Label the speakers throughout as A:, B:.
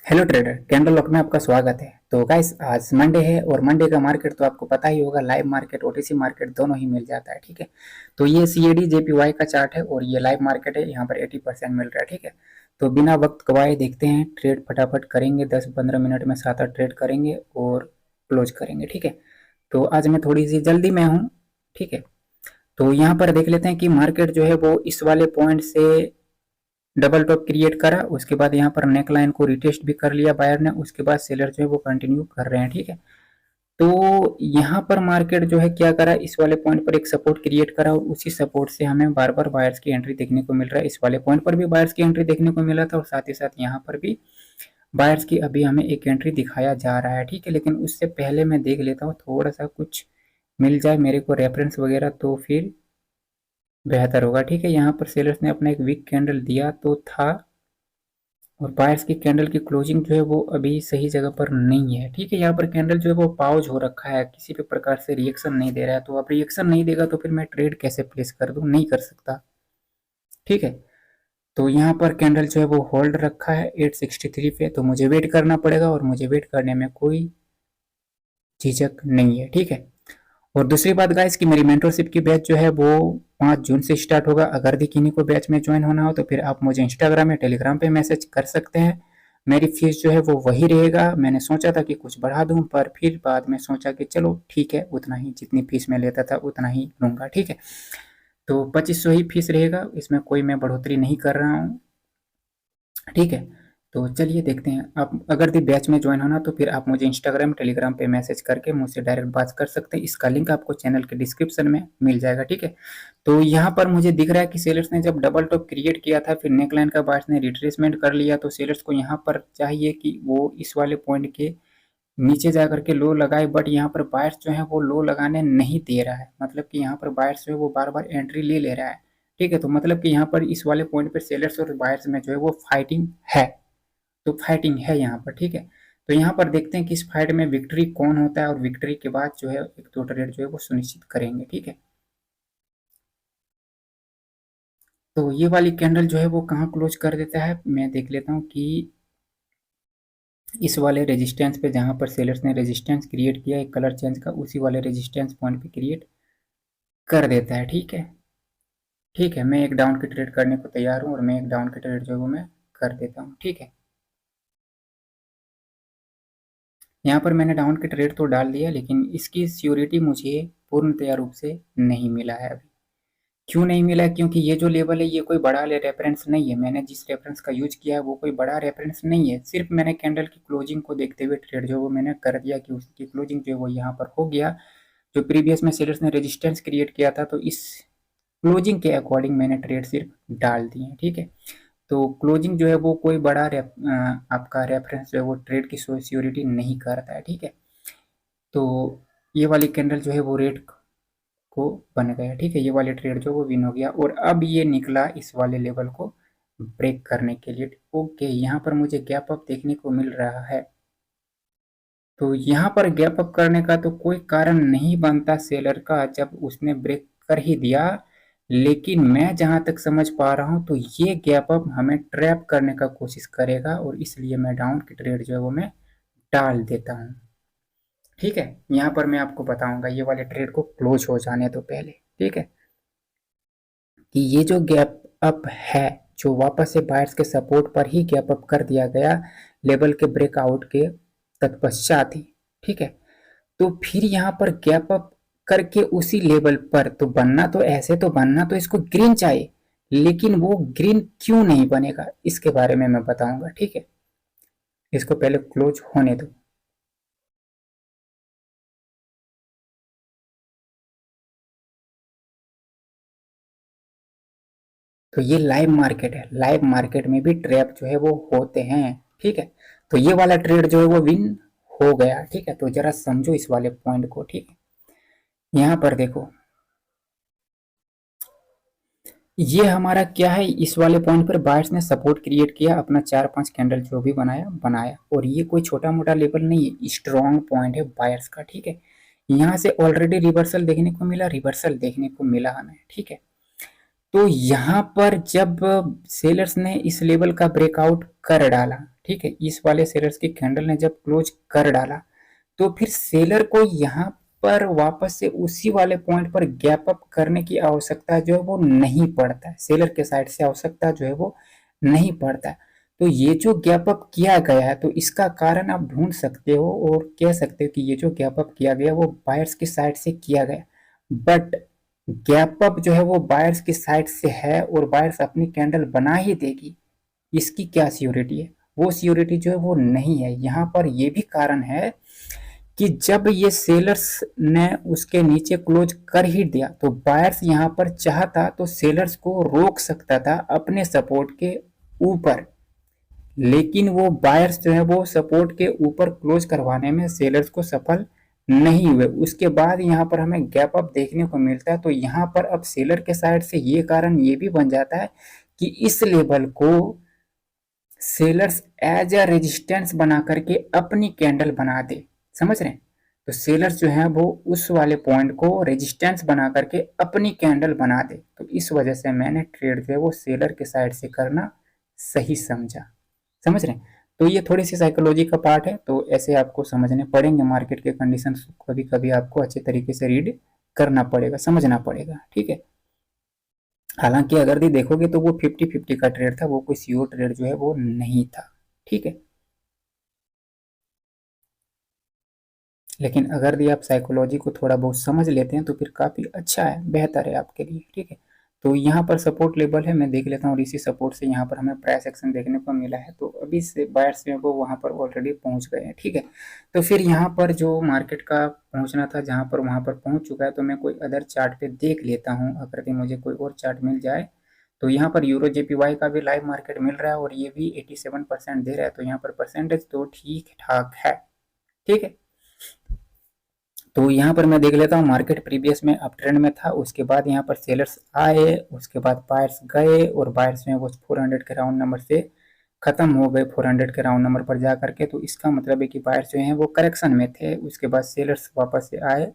A: Hello trader, candle lock में आपका स्वागत है। तो गाइस, आज मंडे है और मंडे का मार्केट तो आपको पता ही होगा, लाइव मार्केट ओटीसी मार्केट दोनों ही मिल जाता है। ठीक है, तो ये सीएडी जेपीवाई का चार्ट है और ये लाइव मार्केट है। यहाँ पर 80% मिल रहा है। ठीक है, तो बिना वक्त गवाए देखते हैं, ट्रेड फटाफट करेंगे। 10-15 मिनट में 7-8 ट्रेड करेंगे और क्लोज करेंगे। ठीक है, तो आज मैं थोड़ी सी जल्दी में हूँ। ठीक है, तो यहाँ पर देख लेते हैं कि मार्केट जो है वो इस वाले पॉइंट से डबल टॉप क्रिएट करा, उसके बाद यहाँ पर नेक लाइन को रिटेस्ट भी कर लिया बायर ने। उसके बाद सेलर जो है वो कंटिन्यू कर रहे हैं। ठीक है, तो यहाँ पर मार्केट जो है क्या करा, इस वाले पॉइंट पर एक सपोर्ट क्रिएट करा और उसी सपोर्ट से हमें बार बार बायर्स की एंट्री देखने को मिल रहा है। इस वाले पॉइंट पर भी बायर्स की एंट्री देखने को मिला था और साथ ही साथ यहाँ पर भी बायर्स की अभी हमें एक एंट्री दिखाया जा रहा है। ठीक है, लेकिन उससे पहले मैं देख लेता हूँ थोड़ा सा कुछ मिल जाए मेरे को रेफरेंस वगैरह, तो फिर बेहतर होगा। ठीक है, यहाँ पर सेलर्स ने अपना एक वीक कैंडल दिया तो था और बायर्स की कैंडल की क्लोजिंग जो है वो अभी सही जगह पर नहीं है। ठीक है, यहाँ पर कैंडल जो है वो पाउज हो रखा है, किसी भी प्रकार से रिएक्शन नहीं दे रहा है। तो अब रिएक्शन नहीं देगा तो फिर मैं ट्रेड कैसे प्लेस कर दूं, नहीं कर सकता। ठीक है, तो यहाँ पर कैंडल जो है वो होल्ड रखा है 863 पे, तो मुझे वेट करना पड़ेगा और मुझे वेट करने में कोई झिझक नहीं है। ठीक है, और दूसरी बात गाइस कि मेरी मेंटरशिप की बैच जो है वो 5 जून से स्टार्ट होगा। अगर भी किन्हीं को बैच में ज्वाइन होना हो तो फिर आप मुझे इंस्टाग्राम या टेलीग्राम पे मैसेज कर सकते हैं। मेरी फीस जो है वो वही रहेगा। मैंने सोचा था कि कुछ बढ़ा दूं, पर फिर बाद में सोचा कि चलो ठीक है, उतना ही जितनी फीस मैं लेता था उतना ही लूंगा। ठीक है, तो 2500 ही फीस रहेगा, इसमें कोई मैं बढ़ोतरी नहीं कर रहा हूँ। ठीक है, तो चलिए देखते हैं। आप अगर दी बैच में ज्वाइन होना तो फिर आप मुझे इंस्टाग्राम टेलीग्राम पे मैसेज करके मुझसे डायरेक्ट बात कर सकते हैं। इसका लिंक आपको चैनल के डिस्क्रिप्शन में मिल जाएगा। ठीक है, तो यहाँ पर मुझे दिख रहा है कि सेलर्स ने जब डबल टॉप क्रिएट किया था, फिर नेकलाइन का बायर्स ने रिट्रेसमेंट कर लिया, तो सेलर्स को यहाँ पर चाहिए कि वो इस वाले पॉइंट के नीचे जा करके लो लगाए। बट यहाँ पर बायर्स जो है वो लो लगाने नहीं दे रहा है, मतलब कि यहाँ पर बायर्स जो है वो बार बार एंट्री ले ले रहा है। ठीक है, तो मतलब कि यहाँ पर इस वाले पॉइंट पर सेलर्स और बायर्स में जो है वो फाइटिंग है, तो फाइटिंग है यहाँ पर। ठीक है, तो यहाँ पर देखते हैं कि इस फाइट में विक्ट्री कौन होता है और विक्ट्री के बाद जो है एक दो ट्रेड जो है वो सुनिश्चित करेंगे। ठीक है, तो ये वाली कैंडल जो है वो कहाँ क्लोज कर देता है, मैं देख लेता हूँ कि इस वाले रेजिस्टेंस पे, जहाँ पर सेलर्स ने रेजिस्टेंस क्रिएट किया एक कलर चेंज का, उसी वाले रेजिस्टेंस पॉइंट पे क्रिएट कर देता है। ठीक है, ठीक है, मैं एक डाउन की ट्रेड करने को तैयार हूँ और मैं एक डाउन की ट्रेड जो है वो मैं कर देता हूँ। ठीक है, यहाँ पर मैंने डाउन की ट्रेड तो डाल दिया, लेकिन इसकी सियोरिटी मुझे पूर्णतया रूप से नहीं मिला है अभी। क्यों नहीं मिला है? क्योंकि ये जो लेवल है ये कोई बड़ा रेफरेंस नहीं है। मैंने जिस रेफरेंस का यूज किया है वो कोई बड़ा रेफरेंस नहीं है। सिर्फ मैंने कैंडल की क्लोजिंग को देखते हुए ट्रेड जो वो मैंने कर दिया कि उसकी क्लोजिंग जो है वो यहाँ पर हो गया। जो प्रीवियस में सेलर्स ने रेजिस्टेंस क्रिएट किया था, तो इस क्लोजिंग के अकॉर्डिंग मैंने ट्रेड सिर्फ डाल दिए। ठीक है, तो क्लोजिंग जो है वो कोई बड़ा आपका रेफरेंस जो है वो ट्रेड की सियोरिटी नहीं करता है। ठीक है, तो ये वाली कैंडल जो है वो रेड को बन गया। ठीक है, ये वाले ट्रेड जो वो विन हो गया और अब ये निकला इस वाले लेवल को ब्रेक करने के लिए। ओके, यहाँ पर मुझे गैप अप देखने को मिल रहा है, तो यहाँ पर गैप अप करने का तो कोई कारण नहीं बनता सेलर का, जब उसने ब्रेक कर ही दिया। लेकिन मैं जहां तक समझ पा रहा हूं तो ये गैप अप हमें ट्रैप करने का कोशिश करेगा और इसलिए मैं डाउन की ट्रेड जो है वो मैं टाल देता हूँ। ठीक है, यहाँ पर मैं आपको बताऊंगा ये वाले ट्रेड को क्लोज हो जाने तो पहले। ठीक है, कि ये जो गैप अप है, जो वापस से बायर्स के सपोर्ट पर ही गैप अप कर दिया गया लेवल के ब्रेकआउट के तत्पश्चात ही। ठीक है, तो फिर यहाँ पर गैप अप करके उसी लेवल पर तो बनना, तो ऐसे तो बनना तो इसको ग्रीन चाहिए, लेकिन वो ग्रीन क्यों नहीं बनेगा इसके बारे में मैं बताऊंगा। ठीक है, इसको पहले क्लोज होने दो। तो ये लाइव मार्केट है, लाइव मार्केट में भी ट्रैप जो है वो होते हैं। ठीक है, तो ये वाला ट्रेड जो है वो विन हो गया। ठीक है, तो जरा समझो इस वाले पॉइंट को। ठीक है, यहाँ पर देखो, ये हमारा क्या है, इस वाले पॉइंट पर बायर्स ने सपोर्ट क्रिएट किया, अपना 4-5 कैंडल जो भी बनाया बनाया, और ये कोई छोटा मोटा लेवल नहीं है, स्ट्रॉन्ग पॉइंट है बायर्स का। ठीक है, यहाँ से ऑलरेडी रिवर्सल देखने को मिला, रिवर्सल देखने को मिला हमें। ठीक है, तो यहाँ पर जब सेलर्स ने इस लेवल का ब्रेकआउट कर डाला, ठीक है, इस वाले सेलर्स की कैंडल ने जब क्लोज कर डाला तो फिर सेलर को यहाँ पर वापस से उसी वाले पॉइंट पर गैप अप करने की आवश्यकता जो है वो नहीं पड़ता है, सेलर के साइड से आवश्यकता जो है वो नहीं पड़ता है। तो ये जो गैप अप किया गया है तो इसका कारण आप ढूंढ सकते हो और कह सकते हो कि ये जो गैप अप किया गया वो बायर्स की साइड से किया गया, बट गैप अप जो है वो बायर्स की साइड से है और बायर्स अपनी कैंडल बना ही देगी, इसकी क्या सियोरिटी है? वो सियोरिटी जो है वो नहीं है। यहाँ पर ये भी कारण है कि जब ये सेलर्स ने उसके नीचे क्लोज कर ही दिया तो बायर्स यहाँ पर चाहता तो सेलर्स को रोक सकता था अपने सपोर्ट के ऊपर, लेकिन वो बायर्स जो है वो सपोर्ट के ऊपर क्लोज करवाने में सेलर्स को सफल नहीं हुए। उसके बाद यहाँ पर हमें गैप अप देखने को मिलता है। तो यहाँ पर अब सेलर के साइड से ये कारण ये भी बन जाता है कि इस लेवल को सेलर्स एज अ रेजिस्टेंस बना करके अपनी कैंडल बना दे, समझ रहे हैं? तो सेलर्स जो है वो उस वाले पॉइंट को रेजिस्टेंस बना करके अपनी कैंडल बना दे। तो इस वजह से मैंने ट्रेड जो है वो सेलर के साइड से करना सही समझा, समझ रहे हैं? तो ये थोड़ी सी साइकोलॉजी का पार्ट है, तो ऐसे आपको समझने पड़ेंगे मार्केट के कंडीशन, कभी कभी आपको अच्छे तरीके से रीड करना पड़ेगा, समझना पड़ेगा, ठीक है। हालांकि अगर भी देखोगे तो वो 50-50 का ट्रेड था, वो कोई श्योर ट्रेड जो है वो नहीं था, ठीक है। लेकिन अगर भी आप साइकोलॉजी को थोड़ा बहुत समझ लेते हैं तो फिर काफ़ी अच्छा है, बेहतर है आपके लिए, ठीक है। तो यहाँ पर सपोर्ट लेवल है, मैं देख लेता हूँ, और इसी सपोर्ट से यहाँ पर हमें प्राइस एक्शन देखने को मिला है। तो अभी से बायर्स जो है वो वहाँ पर ऑलरेडी पहुँच गए हैं, ठीक है। तो फिर यहाँ पर जो मार्केट का पहुँचना था जहाँ पर वहाँ पर पहुँच चुका है, तो मैं कोई अदर चार्ट पे देख लेता हूँ, अगर भी मुझे कोई और चार्ट मिल जाए। तो यहाँ पर यूरो जेपीवाई का भी लाइव मार्केट मिल रहा है और ये भी 87% दे रहा है, तो यहाँ पर परसेंटेज तो ठीक ठाक है, ठीक है। तो यहाँ पर मैं देख लेता हूँ, मार्केट प्रीवियस में अप ट्रेंड में था, उसके बाद यहाँ पर सेलर्स आए, उसके बाद बायर्स गए और बायर्स में वो 400 के राउंड नंबर से खत्म हो गए, 400 के राउंड नंबर पर जा करके। तो इसका मतलब है कि बायर्स जो हैं वो करेक्शन में थे, उसके बाद सेलर्स वापस से आए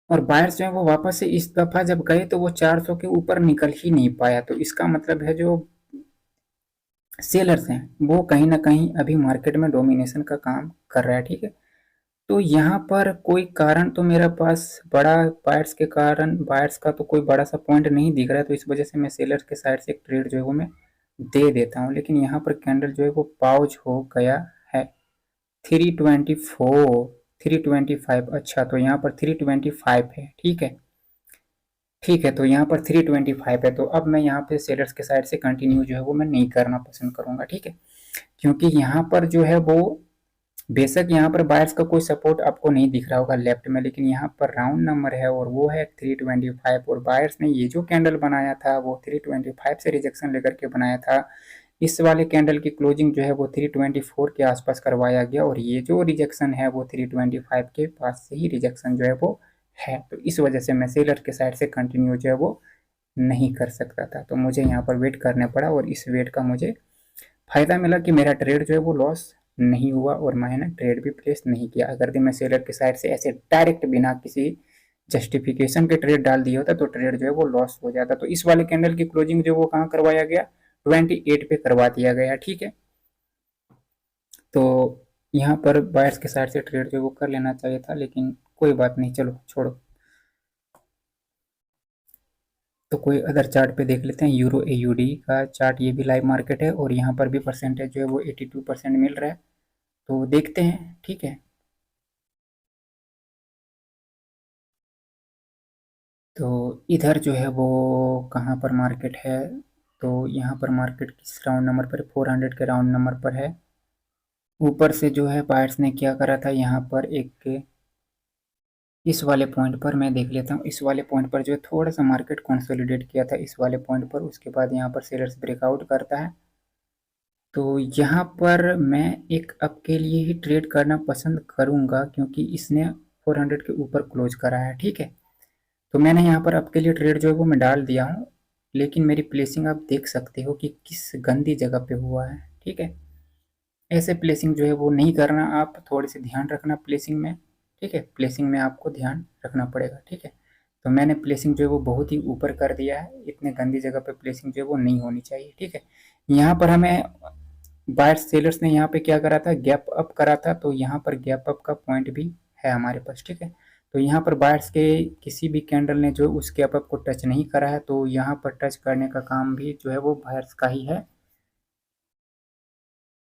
A: और बायर्स जो है वो वापस से इस दफा जब गए तो वो 400 के ऊपर निकल ही नहीं पाया। तो इसका मतलब है जो सेलर्स हैं वो कहीं ना कहीं अभी मार्केट में डोमिनेशन का काम कर रहा है, ठीक है। तो यहाँ पर कोई कारण तो मेरे पास बड़ा बायर्स के कारण, बायर्स का तो कोई बड़ा सा पॉइंट नहीं दिख रहा है, तो इस वजह से मैं सेलर के साइड से एक ट्रेड जो है वो मैं दे देता हूँ। लेकिन यहाँ पर कैंडल जो है वो पाउच हो गया है 324 325, अच्छा तो यहाँ पर 325 है, ठीक है, ठीक है। तो यहाँ पर 325 है, तो अब मैं यहाँ पे सेलर्स के साइड से कंटिन्यू जो है वो मैं नहीं करना पसंद करूंगा, ठीक है। क्योंकि यहाँ पर जो है वो बेशक यहाँ पर बायर्स का कोई सपोर्ट आपको नहीं दिख रहा होगा लेफ्ट में, लेकिन यहाँ पर राउंड नंबर है और वो है 325 और बायर्स ने ये जो कैंडल बनाया था वो 325 से रिजेक्शन लेकर के बनाया था। इस वाले कैंडल की क्लोजिंग जो है वो 324 के आसपास करवाया गया और ये जो रिजेक्शन है वो 325 के पास से ही रिजेक्शन जो है वो है। तो इस वजह से मैं सेलर के साइड से कंटिन्यू जो है वो नहीं कर सकता था, तो मुझे यहाँ पर वेट करने पड़ा और इस वेट का मुझे फायदा मिला कि मेरा ट्रेड जो है वो लॉस नहीं हुआ और मैंने ट्रेड भी प्लेस नहीं किया। अगर भी मैं सेलर के साइड से ऐसे डायरेक्ट बिना किसी जस्टिफिकेशन के ट्रेड डाल दिया होता तो ट्रेड जो है वो लॉस हो जाता। तो इस वाले कैंडल की क्लोजिंग जो वो कहाँ करवाया गया, 28 पे करवा दिया गया, ठीक है। तो यहाँ पर बायर्स के साइड से ट्रेड जो वो कर लेना चाहिए था, लेकिन कोई बात नहीं, चलो छोड़ो। तो कोई अदर चार्ट पे देख लेते हैं, यूरो एयूडी का चार्ट, ये भी लाइव मार्केट है और यहाँ पर भी परसेंटेज जो है वो 82% मिल रहा है, तो देखते हैं, ठीक है। तो इधर जो है वो कहाँ पर मार्केट है, तो यहाँ पर मार्केट किस राउंड नंबर पर, 400 के राउंड नंबर पर है। ऊपर से जो है बायर्स ने क्या करा था, यहाँ पर एक इस वाले पॉइंट पर मैं देख लेता हूँ, इस वाले पॉइंट पर जो है थोड़ा सा मार्केट कंसोलिडेट किया था इस वाले पॉइंट पर, उसके बाद यहाँ पर सेलर्स ब्रेकआउट करता है। तो यहाँ पर मैं एक अप के लिए ही ट्रेड करना पसंद करूँगा क्योंकि इसने 400 के ऊपर क्लोज करा है, ठीक है। तो मैंने यहाँ पर आपके लिए ट्रेड जो है वो मैं डाल दिया हूँ, लेकिन मेरी प्लेसिंग आप देख सकते हो कि किस गंदी जगह पे हुआ है, ठीक है। ऐसे प्लेसिंग जो है वो नहीं करना, आप थोड़े से ध्यान रखना प्लेसिंग में, ठीक है। प्लेसिंग में आपको ध्यान रखना पड़ेगा, ठीक है। तो मैंने प्लेसिंग जो है वो बहुत ही ऊपर कर दिया है, इतने गंदी जगह पे प्लेसिंग जो है वो नहीं होनी चाहिए, ठीक है। यहाँ पर हमें बायर्स सेलर्स ने यहाँ पे क्या करा था, गैप अप करा था, तो यहाँ पर गैप अप का पॉइंट भी है हमारे पास, ठीक है। तो यहाँ पर बायर्स के किसी भी कैंडल ने जो उस गैप अप को टच नहीं करा है, तो यहाँ पर टच करने का काम भी जो है वो बायर्स का ही है।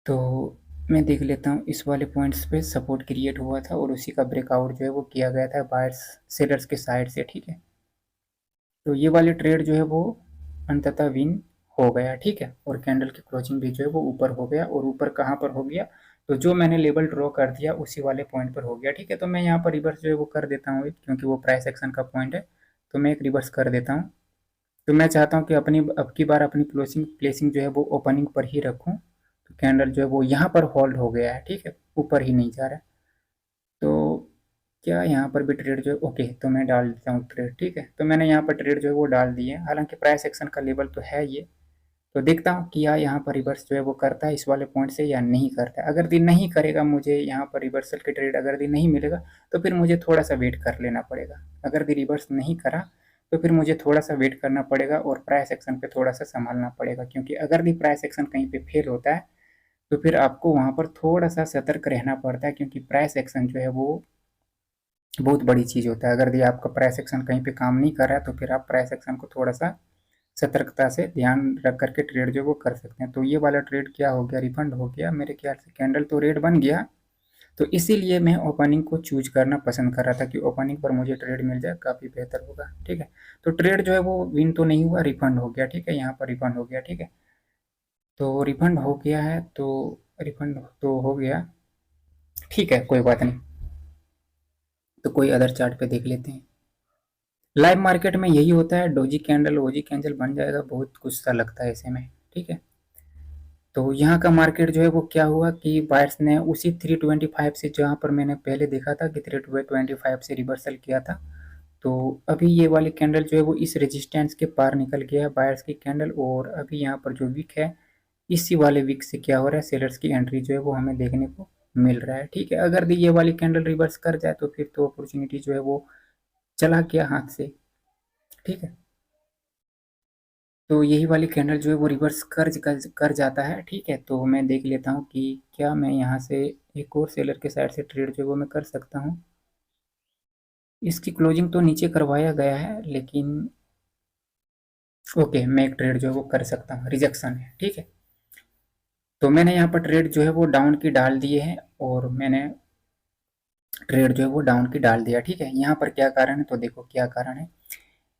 A: तो मैं देख लेता हूँ, इस वाले पॉइंट्स पे सपोर्ट क्रिएट हुआ था और उसी का ब्रेकआउट जो है वो किया गया था बायर्स सेलर्स के साइड से, ठीक है। तो ये वाले ट्रेड जो है वो अंततः विन हो गया, ठीक है। और कैंडल की क्लोजिंग भी जो है वो ऊपर हो गया, और ऊपर कहाँ पर हो गया, तो जो मैंने लेवल ड्रॉ कर दिया उसी वाले पॉइंट पर हो गया, ठीक है। तो मैं यहाँ पर रिवर्स जो है वो कर देता हूँ, क्योंकि वो प्राइस एक्शन का पॉइंट है, तो मैं एक रिवर्स कर देता हूँ। तो मैं चाहता हूँ कि अपनी अब की बार अपनी प्लेसिंग जो है वो ओपनिंग पर ही रखूँ। तो कैंडल जो है वो यहाँ पर होल्ड हो गया है, ठीक है, ऊपर ही नहीं जा रहा है। तो क्या यहाँ पर भी ट्रेड जो है, ओके, तो मैं डाल देता हूँ ट्रेड, ठीक है। तो मैंने यहाँ पर ट्रेड जो है वो डाल दिए, हालांकि प्राइस एक्शन का लेवल तो है ये। तो देखता हूँ कि यहाँ पर रिवर्स जो है वो करता है इस वाले पॉइंट से या नहीं करता है। अगर दिन नहीं करेगा, मुझे यहाँ पर रिवर्सल के ट्रेड अगर दिन नहीं मिलेगा, तो फिर मुझे थोड़ा सा वेट कर लेना पड़ेगा। अगर दिन रिवर्स नहीं करा, तो फिर मुझे थोड़ा सा वेट करना पड़ेगा और प्राइस एक्शन पे थोड़ा सा संभालना पड़ेगा, क्योंकि अगर भी प्राइस एक्शन कहीं पे फेल होता है, तो फिर आपको वहाँ पर थोड़ा सा सतर्क रहना पड़ता है, क्योंकि प्राइस एक्शन जो है वो बहुत बड़ी चीज़ होता है। अगर ये आपका प्राइस एक्शन कहीं पे काम नहीं कर रहा है, तो फिर आप प्राइस एक्शन को थोड़ा सा सतर्कता से ध्यान रख करके ट्रेड जो वो कर सकते हैं। तो ये वाला ट्रेड क्या हो गया, रिफंड हो गया मेरे ख्याल से। कैंडल तो रेड बन गया, तो इसीलिए मैं ओपनिंग को चूज करना पसंद कर रहा था कि ओपनिंग पर मुझे ट्रेड मिल जाए, काफ़ी बेहतर होगा, ठीक है। तो ट्रेड जो है वो विन तो नहीं हुआ, रिफंड हो गया, ठीक है। यहाँ पर रिफंड हो गया, ठीक है। तो रिफंड हो गया है, तो रिफंड तो हो गया, ठीक है, कोई बात नहीं। तो कोई अदर चार्ट पे देख लेते हैं। लाइव मार्केट में यही होता है, डोजी कैंडल ओजी कैंडल बन जाएगा, बहुत कुछ सा लगता है ऐसे में, ठीक है। तो यहाँ का मार्केट जो है वो क्या हुआ कि बायर्स ने उसी 325 से, जहाँ पर मैंने पहले देखा था कि 325 से रिवर्सल किया था, तो अभी ये वाली कैंडल जो है वो इस रेजिस्टेंस के पार निकल गया है बायर्स की कैंडल। और अभी यहाँ पर जो विक है, इसी वाले विक से क्या हो रहा है, सेलर्स की एंट्री जो है वो हमें देखने को मिल रहा है, ठीक है। अगर ये वाली कैंडल रिवर्स कर जाए, तो फिर तो अपॉर्चुनिटी जो है वो चला गया हाथ से, ठीक है। तो यही वाली कैंडल जो है वो रिवर्स कर जाता है, ठीक है। तो मैं देख लेता हूँ कि क्या मैं यहाँ से एक और सेलर के साइड से ट्रेड जो है वो मैं कर सकता हूँ। इसकी क्लोजिंग तो नीचे करवाया गया है, लेकिन ओके, मैं एक ट्रेड जो है वो कर सकता हूँ, रिजेक्शन है, ठीक है। तो मैंने यहाँ पर ट्रेड जो है वो डाउन की डाल दिए हैं, और मैंने ट्रेड जो है वो डाउन की डाल दिया, ठीक है। यहाँ पर क्या कारण है, तो देखो क्या कारण है।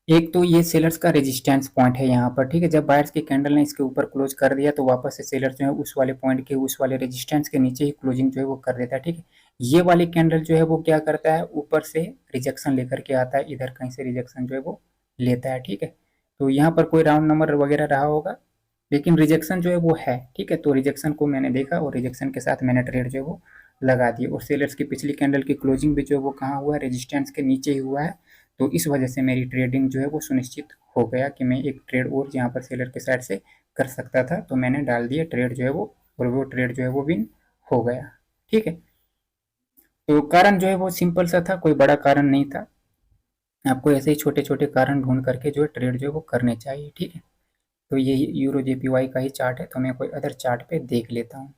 A: एक तो ये सेलर्स का रेजिस्टेंस पॉइंट है यहाँ पर, ठीक है। जब बायर्स की कैंडल ने इसके ऊपर क्लोज कर दिया, तो वापस से सेलर्स जो है उस वाले पॉइंट के उस वाले रेजिस्टेंस के नीचे ही क्लोजिंग जो है वो कर देता है, ठीक है। ये वाली कैंडल जो है वो क्या करता है, ऊपर से रिजेक्शन लेकर के आता है, इधर कहीं से रिजेक्शन जो है वो लेता है, ठीक है। तो यहाँ पर कोई राउंड नंबर वगैरह रहा होगा, लेकिन रिजेक्शन जो है वो है, ठीक है। तो रिजेक्शन को मैंने देखा, और रिजेक्शन के साथ मैंने ट्रेड जो है वो लगा दिए। और सेलर्स की पिछली कैंडल की क्लोजिंग भी जो है वो कहाँ हुआ है, रेजिस्टेंस के नीचे ही हुआ है। तो इस वजह से मेरी ट्रेडिंग जो है वो सुनिश्चित हो गया कि मैं एक ट्रेड और यहाँ पर सेलर के साइड से कर सकता था, तो मैंने डाल दिया ट्रेड जो है वो, और वो ट्रेड जो है वो विन हो गया, ठीक है। तो कारण जो है वो सिंपल सा था, कोई बड़ा कारण नहीं था। आपको ऐसे ही छोटे छोटे कारण ढूंढ करके जो है ट्रेड जो है वो करने चाहिए, ठीक है। तो ये यूरो जेपीवाई का ही चार्ट है, तो मैं कोई अदर चार्ट पे देख लेता हूँ।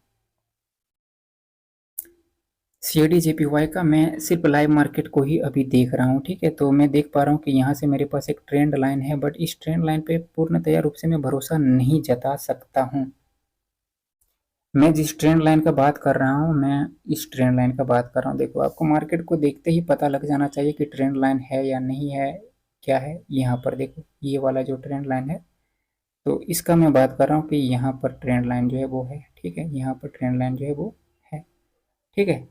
A: सीएडी जेपीवाई का मैं सिर्फ लाइव मार्केट को ही अभी देख रहा हूँ, ठीक है। तो मैं देख पा रहा हूँ कि यहाँ से मेरे पास एक ट्रेंड लाइन है, बट इस ट्रेंड लाइन पे पूर्णतया रूप से मैं भरोसा नहीं जता सकता हूँ। मैं जिस ट्रेंड लाइन का बात कर रहा हूँ, मैं इस ट्रेंड लाइन का बात कर रहा हूँ। देखो, आपको मार्केट को देखते ही पता लग जाना चाहिए कि ट्रेंड लाइन है या नहीं है, क्या है। यहाँ पर देखो, ये वाला जो ट्रेंड लाइन है, तो इसका मैं बात कर रहा हूँ कि यहाँ पर ट्रेंड लाइन जो है वो है, ठीक है। यहाँ पर ट्रेंड लाइन जो है वो है, ठीक है।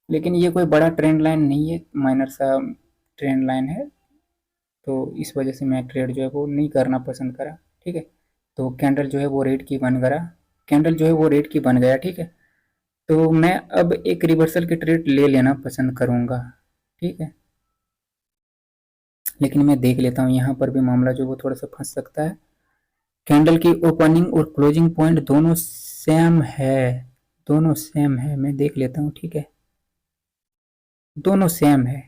A: लेकिन ये कोई बड़ा ट्रेंड लाइन नहीं है, माइनर सा ट्रेंड लाइन है। तो इस वजह से मैं ट्रेड जो है वो नहीं करना पसंद करा, ठीक है। तो कैंडल जो है वो रेड की बन गया, कैंडल जो है वो रेड की बन गया, ठीक है। तो मैं अब एक रिवर्सल की ट्रेड ले लेना पसंद करूंगा, ठीक है। लेकिन मैं देख लेता हूँ, यहाँ पर भी मामला जो वो थोड़ा सा फंस सकता है। कैंडल की ओपनिंग और क्लोजिंग पॉइंट दोनों सेम है, दोनों सेम है, मैं देख लेता हूँ, ठीक है। दोनों सेम है,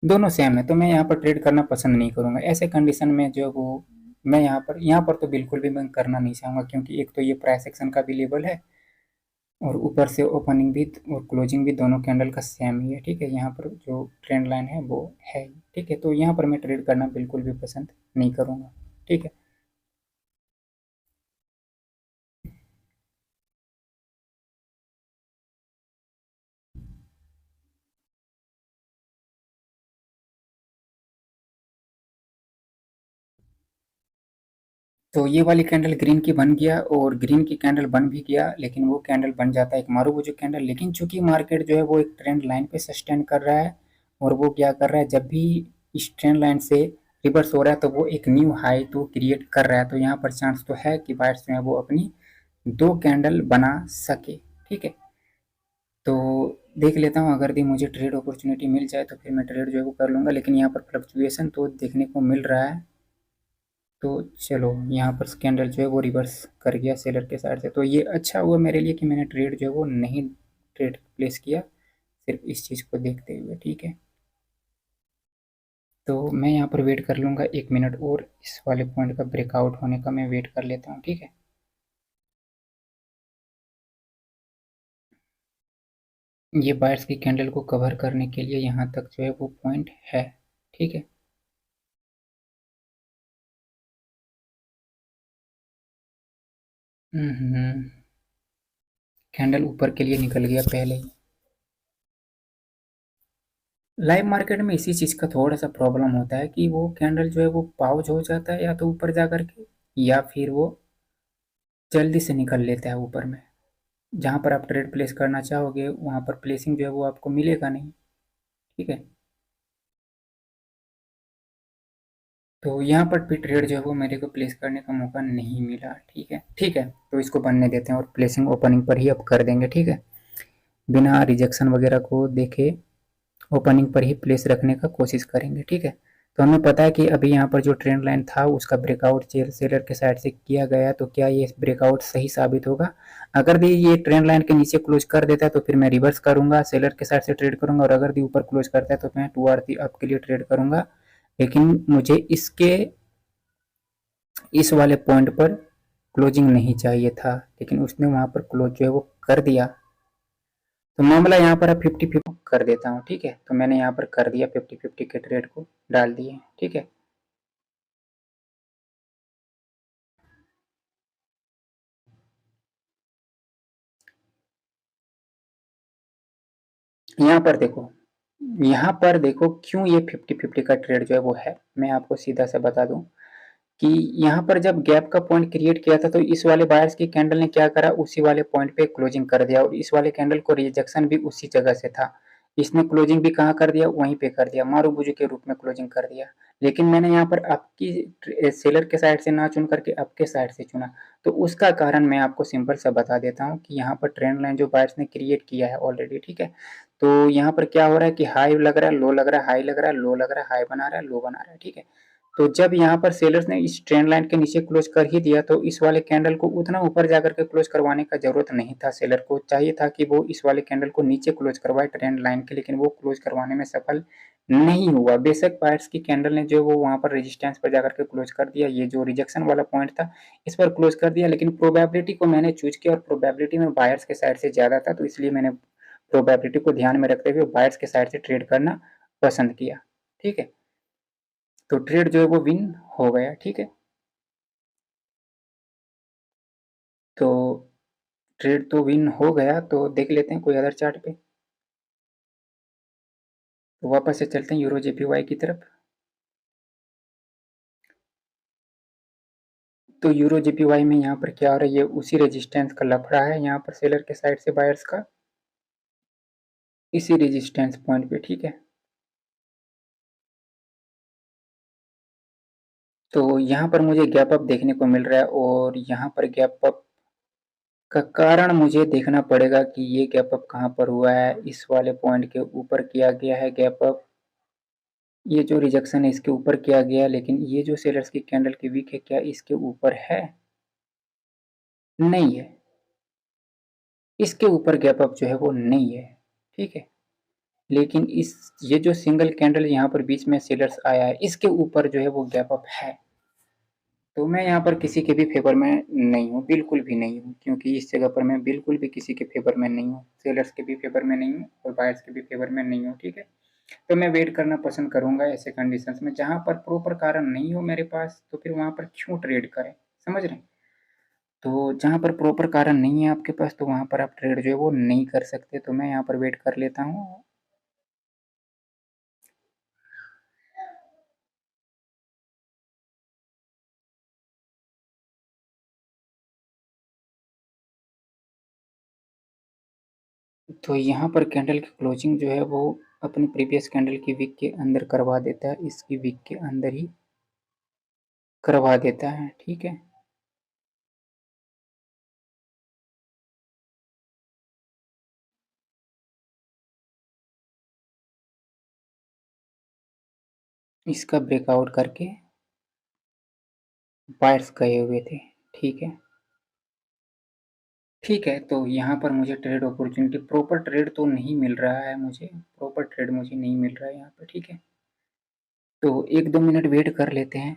A: दोनों सेम है, तो मैं यहाँ पर ट्रेड करना पसंद नहीं करूंगा ऐसे कंडीशन में। जो वो मैं यहाँ पर तो बिल्कुल भी मैं करना नहीं चाहूँगा, क्योंकि एक तो ये प्राइस एक्शन का भी लेवल है और ऊपर से ओपनिंग भी और क्लोजिंग भी दोनों कैंडल का सेम ही है, ठीक है। यहाँ पर जो ट्रेंड लाइन है वो है, ठीक है। तो यहाँ पर मैं ट्रेड करना बिल्कुल भी पसंद नहीं करूँगा, ठीक है। तो ये वाली कैंडल ग्रीन की बन गया और ग्रीन की कैंडल बन भी गया, लेकिन वो कैंडल बन जाता है एक मारूबुजू कैंडल। लेकिन चूंकि मार्केट जो है वो एक ट्रेंड लाइन पे सस्टेन कर रहा है, और वो क्या कर रहा है, जब भी इस ट्रेंड लाइन से रिवर्स हो रहा है तो वो एक न्यू हाई तो क्रिएट कर रहा है। तो यहाँ पर चांस तो है कि बायर्स जो है वो अपनी दो कैंडल बना सके, ठीक है। तो देख लेता हूँ, अगर दी मुझे ट्रेड अपॉर्चुनिटी मिल जाए तो फिर मैं ट्रेड जो है वो कर लूँगा। लेकिन यहाँ पर फ्लक्चुएशन तो देखने को मिल रहा है। तो चलो, यहाँ पर कैंडल जो है वो रिवर्स कर गया सेलर के साइड से। तो ये अच्छा हुआ मेरे लिए कि मैंने ट्रेड जो है वो नहीं ट्रेड प्लेस किया, सिर्फ इस चीज़ को देखते हुए, ठीक है। तो मैं यहाँ पर वेट कर लूँगा 1 मिनट और, इस वाले पॉइंट का ब्रेकआउट होने का मैं वेट कर लेता हूँ, ठीक है। ये बायर्स की कैंडल को कवर करने के लिए यहाँ तक जो है वो पॉइंट है, ठीक है। कैंडल ऊपर के लिए निकल गया पहले ही। लाइव मार्केट में इसी चीज़ का थोड़ा सा प्रॉब्लम होता है कि वो कैंडल जो है वो पाउज हो जाता है या तो ऊपर जा करके, या फिर वो जल्दी से निकल लेता है ऊपर में। जहाँ पर आप ट्रेड प्लेस करना चाहोगे वहाँ पर प्लेसिंग जो है वो आपको मिलेगा नहीं, ठीक है। तो यहाँ पर भी ट्रेड जो है वो मेरे को प्लेस करने का मौका नहीं मिला, ठीक है। ठीक है, तो इसको बनने देते हैं और प्लेसिंग ओपनिंग पर ही अब कर देंगे, ठीक है। बिना रिजेक्शन वगैरह को देखे ओपनिंग पर ही प्लेस रखने का कोशिश करेंगे, ठीक है। तो हमें पता है कि अभी यहाँ पर जो ट्रेंड लाइन था उसका ब्रेकआउट सेलर के साइड से किया गया, तो क्या ये ब्रेकआउट सही साबित होगा? अगर भी ये ट्रेंड लाइन के नीचे क्लोज कर देता है तो फिर मैं रिवर्स करूंगा, सेलर के साइड से ट्रेड करूंगा, और अगर भी ऊपर क्लोज करता है तो मैं टुवर्ड दी अप के लिए ट्रेड करूंगा। लेकिन मुझे इसके इस वाले पॉइंट पर क्लोजिंग नहीं चाहिए था, लेकिन उसने वहां पर क्लोज जो है वो कर दिया। तो मामला यहाँ पर अब 50-50 कर देता हूँ, ठीक है। तो मैंने यहाँ पर कर दिया, 50-50 के ट्रेड को डाल दिए, ठीक है। यहाँ पर देखो क्यों ये 50-50 का ट्रेड जो है वो है, मैं आपको सीधा सा बता दूं कि यहाँ पर जब गैप का पॉइंट क्रिएट किया था तो इस वाले बायर्स की कैंडल ने क्या करा, उसी वाले पॉइंट पे क्लोजिंग कर दिया, और इस वाले कैंडल को रिजेक्शन भी उसी जगह से था। इसने क्लोजिंग भी कहाँ कर दिया, वहीं पे कर दिया, मारूबुजू के रूप में क्लोजिंग कर दिया। लेकिन मैंने यहाँ पर आपकी सेलर के साइड से ना चुन करके आपके साइड से चुना। तो उसका कारण मैं आपको सिंपल सा बता देता हूँ कि यहाँ पर ट्रेंड लाइन जो बायर्स ने क्रिएट किया है ऑलरेडी, ठीक है। तो यहाँ पर क्या हो रहा है कि हाई लग रहा है, लो लग रहा है, हाई लग रहा है, लो लग रहा है, हाई बना रहा है, लो बना रहा है, ठीक है। तो जब यहाँ पर सेलर्स ने इस ट्रेंड लाइन के नीचे क्लोज कर ही दिया तो इस वाले कैंडल को उतना ऊपर जाकर के क्लोज करवाने का जरूरत नहीं था। सेलर को चाहिए था कि वो इस वाले कैंडल को नीचे क्लोज करवाए ट्रेंड लाइन के, लेकिन वो क्लोज करवाने में सफल नहीं हुआ। बेशक बायर्स की कैंडल ने जो वो वहां पर रेजिस्टेंस पर जाकर के क्लोज कर दिया, ये जो रिजेक्शन वाला पॉइंट था इस पर क्लोज कर दिया, लेकिन प्रोबेबिलिटी को मैंने चूज किया और प्रोबेबिलिटी में बायर्स के साइड से ज्यादा था, तो इसलिए मैंने प्रोबेबिलिटी को ध्यान में रखते हुए बायर्स के साइड से ट्रेड करना पसंद किया, ठीक है। तो ट्रेड जो है वो विन हो गया, ठीक है। तो ट्रेड तो विन हो गया, तो देख लेते हैं कोई अदर चार्ट पे। तो वापस से चलते हैं यूरो जेपीवाई की तरफ। तो यूरो जेपीवाई में यहाँ पर क्या हो रहा है, ये उसी रेजिस्टेंस का लफड़ा है यहाँ पर सेलर के साइड से बायर्स का, इसी रेजिस्टेंस पॉइंट पे, ठीक है। तो यहाँ पर मुझे गैप अप देखने को मिल रहा है, और यहाँ पर गैप अप का कारण मुझे देखना पड़ेगा कि ये गैप अप कहाँ पर हुआ है। इस वाले पॉइंट के ऊपर किया गया है गैप अप, ये जो रिजेक्शन है इसके ऊपर किया गया, लेकिन ये जो सेलर्स की कैंडल की वीक है क्या इसके ऊपर है? नहीं है, इसके ऊपर गैप अप जो है वो नहीं है, ठीक है। लेकिन इस ये जो सिंगल कैंडल यहाँ पर बीच में सेलर्स आया है इसके ऊपर जो है वो गैप अप है। तो मैं यहाँ पर किसी के भी फेवर में नहीं हूँ, बिल्कुल भी नहीं हूँ, क्योंकि इस जगह पर मैं बिल्कुल भी किसी के फेवर में नहीं हूँ, सेलर्स के भी फेवर में नहीं हूँ और बायर्स के भी फेवर में नहीं हूँ, ठीक है। तो मैं वेट करना पसंद करूंगा ऐसे कंडीशंस में, जहां पर प्रॉपर कारण नहीं हो मेरे पास तो फिर वहां पर क्यों ट्रेड करें, समझ रहे हैं। तो जहां पर प्रॉपर कारण नहीं है आपके पास तो वहां पर आप ट्रेड जो है वो नहीं कर सकते, तो मैं यहाँ पर वेट कर लेता हूँ। तो यहाँ पर कैंडल की क्लोजिंग जो है वो अपनी प्रीवियस कैंडल की वीक के अंदर करवा देता है, इसकी वीक के अंदर ही करवा देता है, ठीक है। इसका ब्रेकआउट करके बायर्स गए हुए थे, ठीक है। ठीक है, तो यहाँ पर मुझे ट्रेड अपॉर्चुनिटी, प्रॉपर ट्रेड तो नहीं मिल रहा है मुझे, प्रॉपर ट्रेड मुझे नहीं मिल रहा है यहाँ पर, ठीक है। तो 1-2 मिनट वेट कर लेते हैं।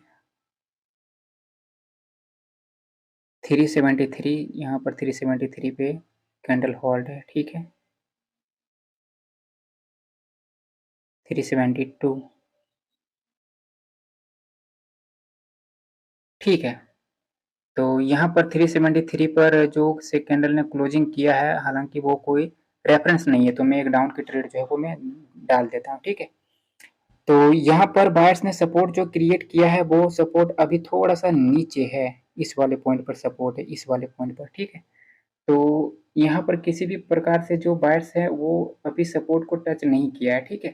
A: 373, यहाँ पर 373 पे कैंडल होल्ड है, ठीक है। 372, ठीक है। तो यहाँ पर 373 पर जो से कैंडल ने क्लोजिंग किया है, हालांकि वो कोई रेफरेंस नहीं है, तो मैं एक डाउन की ट्रेड जो है वो मैं डाल देता हूँ, ठीक है। तो यहाँ पर बायर्स ने सपोर्ट जो क्रिएट किया है वो सपोर्ट अभी थोड़ा सा नीचे है, इस वाले पॉइंट पर सपोर्ट है, इस वाले पॉइंट पर, ठीक है। तो यहाँ पर किसी भी प्रकार से जो बायर्स है वो अभी सपोर्ट को टच नहीं किया है, ठीक है।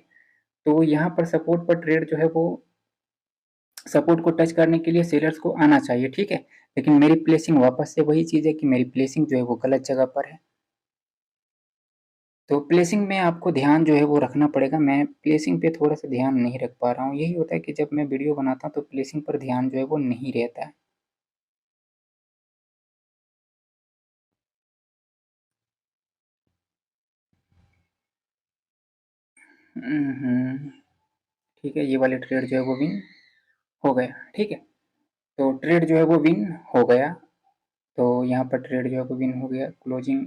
A: तो यहाँ पर सपोर्ट पर ट्रेड जो है वो सपोर्ट को टच करने के लिए सेलर्स को आना चाहिए, ठीक है। लेकिन मेरी प्लेसिंग वापस से वही चीज़ है कि मेरी प्लेसिंग जो है वो गलत जगह पर है। तो प्लेसिंग में आपको ध्यान जो है वो रखना पड़ेगा, मैं प्लेसिंग पे थोड़ा सा ध्यान नहीं रख पा रहा हूँ, यही होता है कि जब मैं वीडियो बनाता हूँ तो प्लेसिंग पर ध्यान जो है वो नहीं रहता है। हम्म, ठीक है, ये वाले ट्रेड जो है वो विन हो गया, ठीक है। तो ट्रेड जो है वो विन हो गया, तो यहाँ पर ट्रेड जो है वो विन हो गया, क्लोजिंग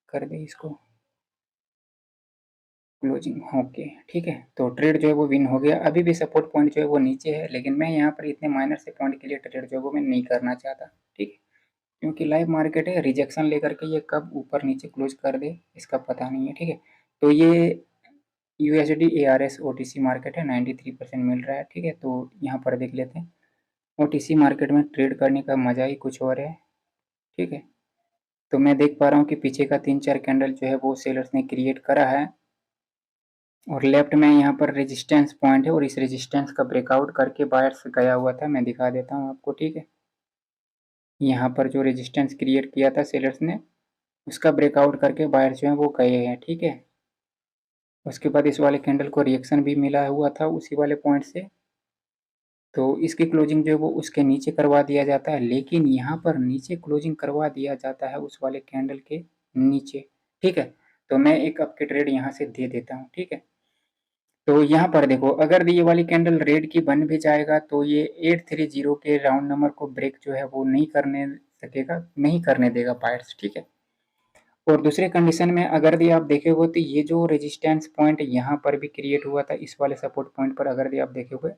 A: कर दे इसको, क्लोजिंग, ओके, ठीक है। तो ट्रेड जो है वो विन हो गया, अभी भी सपोर्ट पॉइंट जो है वो नीचे है, लेकिन मैं यहाँ पर इतने माइनर से पॉइंट के लिए ट्रेड जो है वो मैं नहीं करना चाहता, ठीक है। क्योंकि लाइव मार्केट है, रिजेक्शन लेकर के ये कब ऊपर नीचे क्लोज कर दे इसका पता नहीं है, ठीक है। तो ये यूएसडी ARS OTC मार्केट है, 93% मिल रहा है, ठीक है। तो यहाँ पर देख लेते हैं, OTC मार्केट में ट्रेड करने का मजा ही कुछ और है, ठीक है। तो मैं देख पा रहा हूँ कि पीछे का 3-4 कैंडल जो है वो सेलर्स ने क्रिएट करा है, और लेफ्ट में यहाँ पर रेजिस्टेंस पॉइंट है, और इस रेजिस्टेंस का ब्रेकआउट करके बायर्स गया हुआ था, मैं दिखा देता हूँ आपको, ठीक है। यहाँ पर जो रेजिस्टेंस क्रिएट किया था सेलर्स ने, उसका ब्रेकआउट करके बायर्स जो है वो गए हैं, ठीक है। उसके बाद इस वाले कैंडल को रिएक्शन भी मिला हुआ था उसी वाले पॉइंट से, तो इसकी क्लोजिंग जो है वो उसके नीचे करवा दिया जाता है, लेकिन यहाँ पर नीचे क्लोजिंग करवा दिया जाता है उस वाले कैंडल के नीचे, ठीक है। तो मैं एक आपके ट्रेड यहाँ से दे देता हूँ, ठीक है। तो यहाँ पर देखो, अगर ये वाली कैंडल रेड की बन भी जाएगा तो ये 830 के राउंड नंबर को ब्रेक जो है वो नहीं करने सकेगा, नहीं करने देगा बायर्स, ठीक है। और दूसरे कंडीशन में अगर भी आप देखेंगे तो ये जो रेजिस्टेंस पॉइंट यहाँ पर भी क्रिएट हुआ था, इस वाले सपोर्ट पॉइंट पर अगर भी आप देखेंगे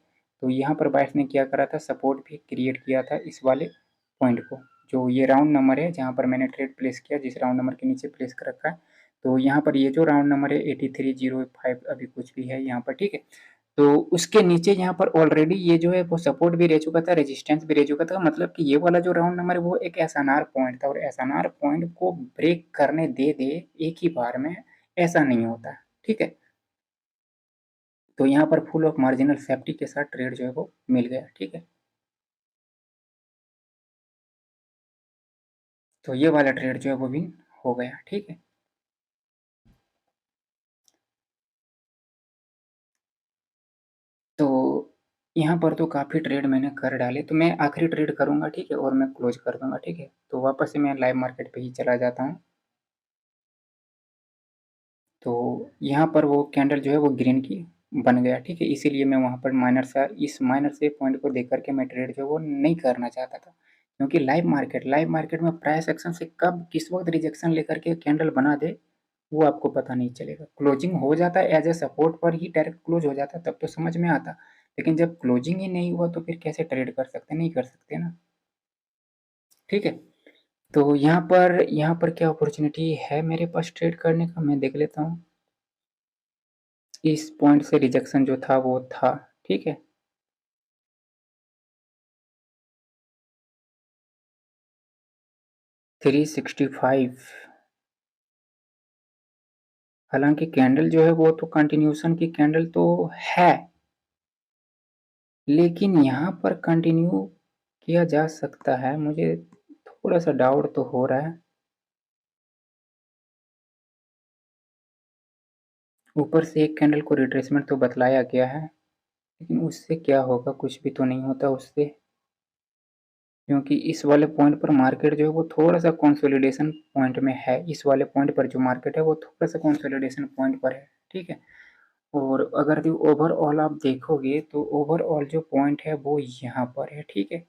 A: तो यहाँ पर बायर्स ने क्या करा था, सपोर्ट भी क्रिएट किया था इस वाले पॉइंट को, जो ये राउंड नंबर है जहाँ पर मैंने ट्रेड प्लेस किया, जिस राउंड नंबर के नीचे प्लेस कर रखा है। तो यहाँ पर ये जो राउंड नंबर है 8305 अभी कुछ भी है यहाँ पर, ठीक है। तो उसके नीचे यहाँ पर ऑलरेडी ये जो है वो सपोर्ट भी रह चुका था, रेजिस्टेंस भी रह चुका था, मतलब कि ये वाला जो राउंड नंबर है वो एक एसएनआर पॉइंट था, और एसएनआर पॉइंट को ब्रेक करने दे दे एक ही बार में, ऐसा नहीं होता, ठीक है। तो यहाँ पर फुल ऑफ मार्जिनल सेफ्टी के साथ ट्रेड जो है वो मिल गया, ठीक है। तो ये वाला ट्रेड जो है वो विन हो गया, ठीक है। तो यहाँ पर तो काफ़ी ट्रेड मैंने कर डाले, तो मैं आखिरी ट्रेड करूँगा, ठीक है, और मैं क्लोज कर दूंगा, ठीक है। तो वापस से मैं लाइव मार्केट पे ही चला जाता हूँ। तो यहाँ पर वो कैंडल जो है वो ग्रीन की बन गया, ठीक है। इसीलिए मैं वहाँ पर माइनर से पॉइंट को देख करके मैं ट्रेड जो है वो नहीं करना चाहता था, क्योंकि लाइव मार्केट में प्राइस एक्शन से कब किस वक्त रिजेक्शन लेकर के कैंडल बना दे वो आपको पता नहीं चलेगा। क्लोजिंग हो जाता है एज ए सपोर्ट पर ही डायरेक्ट क्लोज हो जाता तब तो समझ में आता, लेकिन जब क्लोजिंग ही नहीं हुआ तो फिर कैसे ट्रेड कर सकते, नहीं कर सकते ना, ठीक है। तो यहाँ पर क्या अपॉर्चुनिटी है मेरे पास ट्रेड करने का, मैं देख लेता हूँ। इस पॉइंट से रिजेक्शन जो था वो था, ठीक है। थ्री 365, हालांकि कैंडल जो है वो तो कंटिन्यूशन की कैंडल तो है, लेकिन यहाँ पर कंटिन्यू किया जा सकता है, मुझे थोड़ा सा डाउट तो हो रहा है। ऊपर से एक कैंडल को रिट्रेसमेंट तो बतलाया गया है, लेकिन उससे क्या होगा, कुछ भी तो नहीं होता उससे, क्योंकि इस वाले पॉइंट पर मार्केट जो है वो थोड़ा सा कंसोलिडेशन पॉइंट में है। इस वाले पॉइंट पर जो मार्केट है वो थोड़ा सा कंसोलिडेशन पॉइंट पर है, ठीक है। और अगर जो ओवरऑल आप देखोगे तो ओवरऑल जो पॉइंट है वो यहाँ पर है, ठीक है।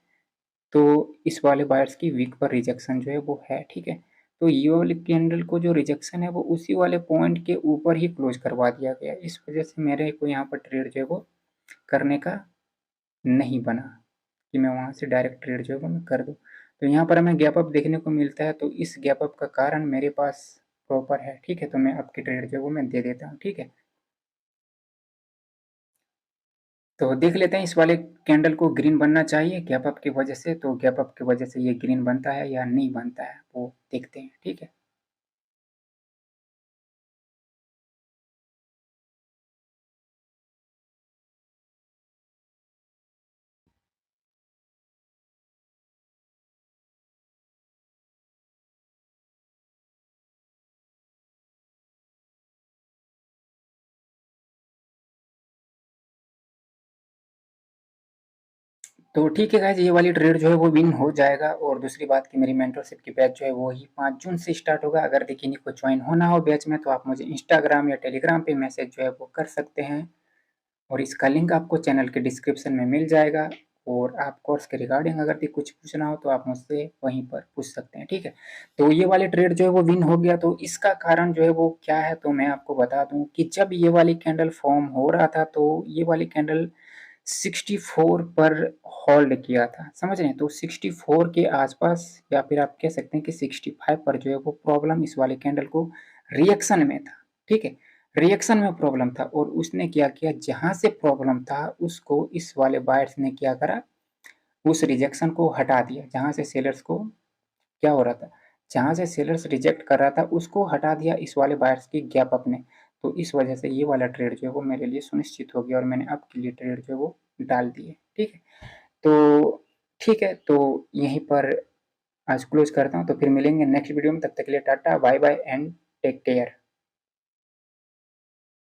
A: तो इस वाले बायर्स की वीक पर रिजेक्शन जो है वो है, ठीक है। तो ये वाले कैंडल को जो रिजेक्शन है वो उसी वाले पॉइंट के ऊपर ही क्लोज करवा दिया गया, इस वजह से मेरे को यहाँ पर ट्रेड जो है वो करने का नहीं बना कि मैं वहाँ से डायरेक्ट ट्रेड जो है वो मैं कर दूँ। तो यहाँ पर हमें गैप अप देखने को मिलता है, तो इस गैप अप का कारण मेरे पास प्रॉपर है, ठीक है। तो मैं आपकी ट्रेड जो है वो मैं दे देता हूँ, ठीक है। तो देख लेते हैं इस वाले कैंडल को ग्रीन बनना चाहिए गैप अप की वजह से, तो गैप अप की वजह से ये ग्रीन बनता है या नहीं बनता है वो देखते हैं, ठीक है। तो ठीक है गाइस, ये वाली ट्रेड जो है वो विन हो जाएगा। और दूसरी बात कि मेरी मेंटरशिप की बैच जो है वो ही 5 जून से स्टार्ट होगा। अगर देखिए को ज्वाइन होना हो बैच में तो आप मुझे इंस्टाग्राम या टेलीग्राम पे मैसेज जो है वो कर सकते हैं, और इसका लिंक आपको चैनल के डिस्क्रिप्शन में मिल जाएगा। और आप कोर्स के रिगार्डिंग अगर भी कुछ पूछना हो तो आप मुझसे वहीं पर पूछ सकते हैं, ठीक है। तो ये वाली ट्रेड जो है वो विन हो गया, तो इसका कारण जो है वो क्या है तो मैं आपको बता दूं कि जब ये वाली कैंडल फॉर्म हो रहा था तो ये वाली कैंडल 64 पर होल्ड किया था, समझ रहे हैं। तो 64 के आसपास या फिर आप कह सकते हैं कि 65 पर जो है वो प्रॉब्लम इस वाले कैंडल को रिएक्शन में था, ठीक है। रिएक्शन में प्रॉब्लम था और उसने क्या किया, जहां से प्रॉब्लम था उसको इस वाले बायर्स ने क्या करा, उस रिजेक्शन को हटा दिया। जहां से सेलर्स को क्या हो रहा था, जहां से सेलर्स रिजेक्ट कर रहा था उसको हटा दिया इस वाले बायर्स की गैप अप ने। तो इस वजह से ये वाला ट्रेड जो है वो मेरे लिए सुनिश्चित हो गया और मैंने आपके लिए ट्रेड जो है वो डाल दिए, ठीक है। तो ठीक है, तो यहीं पर आज क्लोज करता हूँ, तो फिर मिलेंगे नेक्स्ट वीडियो में। तब तक के लिए tata bye bye and take care.